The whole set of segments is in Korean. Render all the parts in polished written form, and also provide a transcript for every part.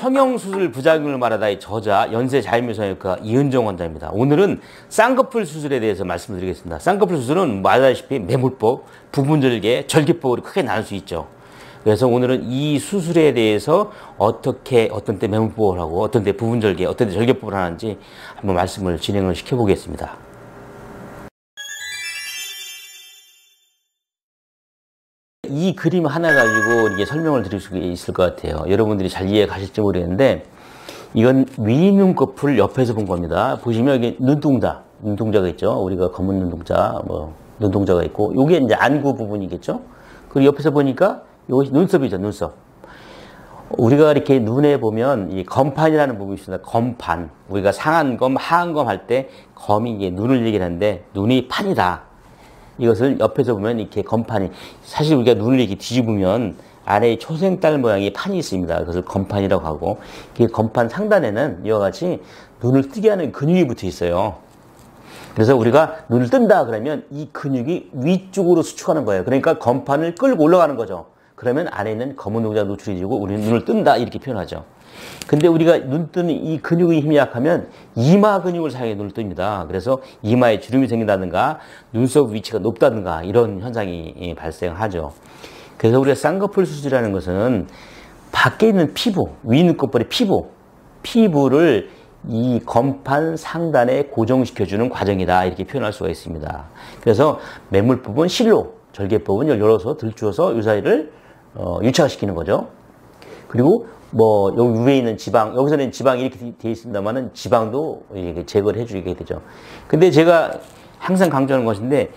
성형수술 부작용을 말하다의 저자 연세자연미성형외과 이은정 원장입니다. 오늘은 쌍꺼풀 수술에 대해서 말씀드리겠습니다. 쌍꺼풀 수술은 말하다시피 매몰법, 부분절개, 절개법으로 크게 나눌 수 있죠. 그래서 오늘은 이 수술에 대해서 어떻게 어떤 때 매몰법을 하고 어떤 때 부분절개, 어떤 때 절개법을 하는지 한번 말씀을 진행을 시켜보겠습니다. 이 그림 하나 가지고 이게 설명을 드릴 수 있을 것 같아요. 여러분들이 잘 이해 가실지 모르겠는데 이건 위 눈꺼풀 옆에서 본 겁니다. 보시면 여기 눈동자가 있죠. 우리가 검은 눈동자, 눈동자가 있고 이게 이제 안구 부분이겠죠. 그리고 옆에서 보니까 이것이 눈썹이죠, 눈썹. 우리가 이렇게 눈에 보면 이 검판이라는 부분이 있습니다. 검판. 우리가 상안검, 하안검 할 때 검이 이게 눈을 얘기하는데 눈이 판이다. 이것을 옆에서 보면 이렇게 검판이, 사실 우리가 눈을 이렇게 뒤집으면 아래에 초생달 모양의 판이 있습니다. 그것을 검판이라고 하고, 이 검판 상단에는 이와 같이 눈을 뜨게 하는 근육이 붙어 있어요. 그래서 우리가 눈을 뜬다 그러면 이 근육이 위쪽으로 수축하는 거예요. 그러니까 검판을 끌고 올라가는 거죠. 그러면 안에 있는 검은 동자가 노출이 되고 우리는 눈을 뜬다 이렇게 표현하죠. 근데 우리가 눈 뜨는 이 근육의 힘이 약하면 이마 근육을 사용해 눈을 뜹니다. 그래서 이마에 주름이 생긴다든가 눈썹 위치가 높다든가 이런 현상이 발생하죠. 그래서 우리가 쌍꺼풀 수술이라는 것은 밖에 있는 피부, 위 눈꺼풀의 피부를 이 검판 상단에 고정시켜주는 과정이다 이렇게 표현할 수가 있습니다. 그래서 매몰법은 실로, 절개법은 열어서 들추어서 이 사이를 유착시키는 거죠. 그리고 여기 위에 있는 지방, 여기서는 지방이 이렇게 되어 있습니다만은 지방도 이렇게 제거를 해주게 되죠. 근데 제가 항상 강조하는 것인데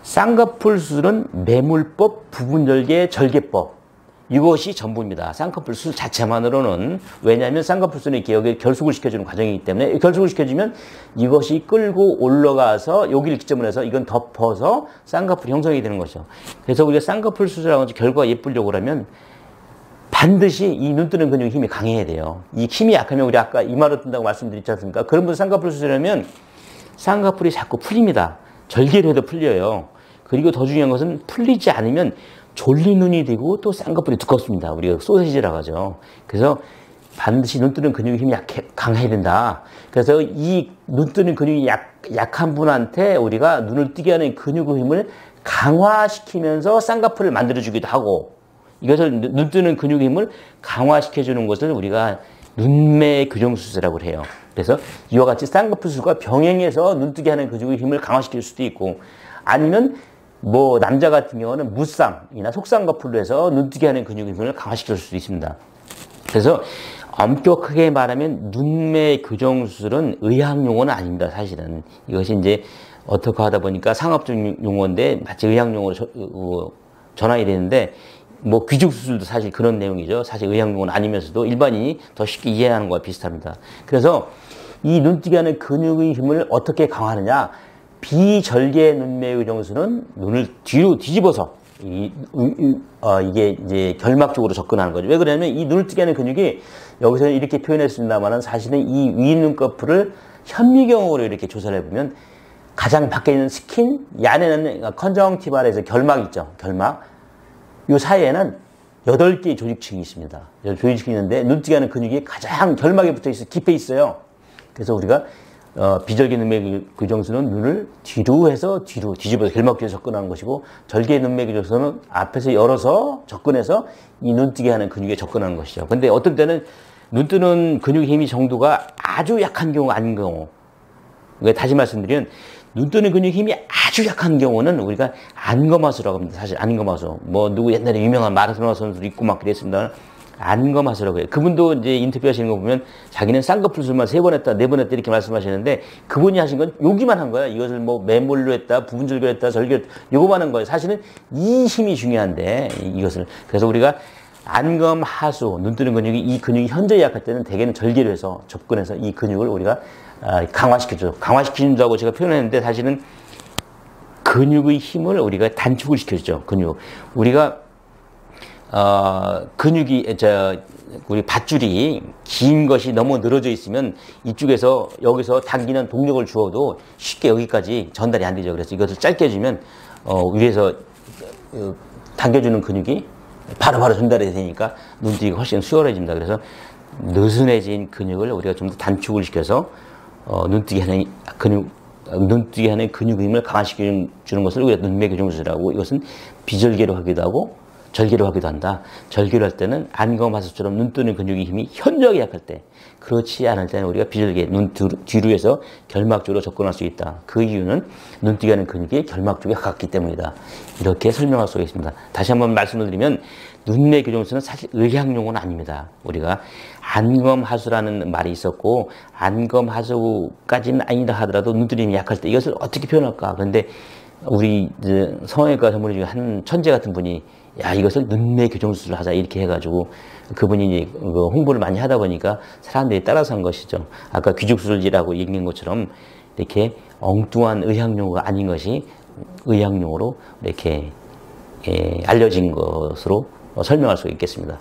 쌍꺼풀 수술은 매몰법, 부분절개, 절개법 이것이 전부입니다. 쌍꺼풀 수술 자체만으로는. 왜냐하면 쌍꺼풀 수술은 이렇게 여기 결속을 시켜주는 과정이기 때문에 결속을 시켜주면 이것이 끌고 올라가서 여기를 기점으로 해서 이건 덮어서 쌍꺼풀이 형성이 되는 것이죠. 그래서 우리가 쌍꺼풀 수술하고 결과가 예쁘려고 하면 반드시 이 눈 뜨는 근육의 힘이 강해야 돼요. 이 힘이 약하면 우리 아까 이마로 뜬다고 말씀드렸지 않습니까? 그런 분들 쌍꺼풀 수술하면 쌍꺼풀이 자꾸 풀립니다. 절개를 해도 풀려요. 그리고 더 중요한 것은 풀리지 않으면 졸린 눈이 되고 또 쌍꺼풀이 두껍습니다. 우리가 소세지라고 하죠. 그래서 반드시 눈 뜨는 근육의 힘이 강해야 된다. 그래서 이 눈 뜨는 근육이 약한 분한테 우리가 눈을 뜨게 하는 근육의 힘을 강화시키면서 쌍꺼풀을 만들어주기도 하고 이것을 눈 뜨는 근육의 힘을 강화시켜주는 것을 우리가 눈매 교정 수술이라고 해요. 그래서 이와 같이 쌍꺼풀 수술과 병행해서 눈 뜨게 하는 근육의 힘을 강화시킬 수도 있고 아니면 남자 같은 경우는 무쌍이나 속쌍꺼풀로 해서 눈 뜨게 하는 근육의 힘을 강화시킬 수도 있습니다. 그래서 엄격하게 말하면 눈매 교정 수술은 의학 용어는 아닙니다. 사실은 이것이 이제 어떻게 하다 보니까 상업적 용어인데 마치 의학 용어로 전환이 되는데 귀죽 수술도 사실 그런 내용이죠. 사실 의학 용어는 아니면서도 일반인이 더 쉽게 이해하는 것과 비슷합니다. 그래서 이 눈뜨게 하는 근육의 힘을 어떻게 강화하느냐? 비절개 눈매 교정술은 눈을 뒤로 뒤집어서 이게 이제 결막 쪽으로 접근하는 거죠. 왜 그러냐면 이 눈을 뜨게 하는 근육이 여기서는 이렇게 표현했습니다만은 사실은 이 위 눈꺼풀을 현미경으로 이렇게 조사를 해보면 가장 밖에 있는 스킨, 이 안에는 컨정티바라 해서 결막 있죠. 결막. 이 사이에는 8개의 조직층이 있습니다. 조직층이 있는데 눈뜨게 하는 근육이 가장 결막에 붙어 있어 깊이 있어요. 그래서 우리가 비절개 눈매 교정술은 눈을 뒤로 해서 뒤로 뒤집어서 결막 뒤에 접근하는 것이고 절개 눈매 교정술은 앞에서 열어서 접근해서 이 눈뜨게 하는 근육에 접근하는 것이죠. 근데 어떤 때는 눈 뜨는 근육의 힘이 정도가 아주 약한 경우가 아닌 경우, 다시 말씀드리면 눈 뜨는 근육 힘이 아주 약한 경우는 우리가 안검하수라고 합니다. 사실 안검하수. 누구 옛날에 유명한 마라토너 선수도 있고 막 그랬습니다. 안검하수라고 해요. 그분도 이제 인터뷰 하시는 거 보면 자기는 쌍꺼풀 수술만 3번 했다, 4번 했다 이렇게 말씀하시는데 그분이 하신 건 여기만 한 거야. 이것을 매몰로 했다, 부분절개로 했다, 절개, 요거만 한 거예요. 사실은 이 힘이 중요한데 이것을. 그래서 우리가 안검하수, 눈 뜨는 근육이 이 근육이 현저히 약할 때는 대개는 절개를 해서 접근해서 이 근육을 우리가 강화시켜줘. 강화시킨다고 제가 표현했는데 사실은 근육의 힘을 우리가 단축을 시켜주죠. 근육. 우리가 근육이 우리 밧줄이 긴 것이 너무 늘어져 있으면 이쪽에서 여기서 당기는 동력을 주어도 쉽게 여기까지 전달이 안 되죠. 그래서 이것을 짧게 해주면 위에서 당겨주는 근육이 바로바로 전달이 되니까 눈뜨기가 훨씬 수월해집니다. 그래서 느슨해진 근육을 우리가 좀 더 단축을 시켜서 눈뜨게 하는 근육 힘을 강화시켜 주는 것을 우리가 눈매교정술이라고, 이것은 비절개로 하기도 하고 절개로 하기도 한다. 절개로 할 때는 안검하수처럼 눈 뜨는 근육의 힘이 현저하게 약할 때, 그렇지 않을 때는 우리가 비절개, 눈 뒤로 해서 결막 쪽으로 접근할 수 있다. 그 이유는 눈뜨게 하는 근육이 결막 쪽에 가깝기 때문이다. 이렇게 설명할 수가 있습니다. 다시 한번 말씀을 드리면 눈매교정술은 사실 의학용어는 아닙니다. 우리가 안검하수라는 말이 있었고, 안검하수까지는 아니다 하더라도 눈뜨림이 약할 때 이것을 어떻게 표현할까? 그런데 우리 성형외과 전문의 중에 한 천재 같은 분이 야, 이것을 눈매교정술을 하자 이렇게 해가지고 그분이 이제 홍보를 많이 하다 보니까 사람들이 따라서 한 것이죠. 아까 귀죽술이라고 얘기한 것처럼 이렇게 엉뚱한 의학용어가 아닌 것이 의학용어로 이렇게 알려진 것으로 설명할 수 있겠습니다.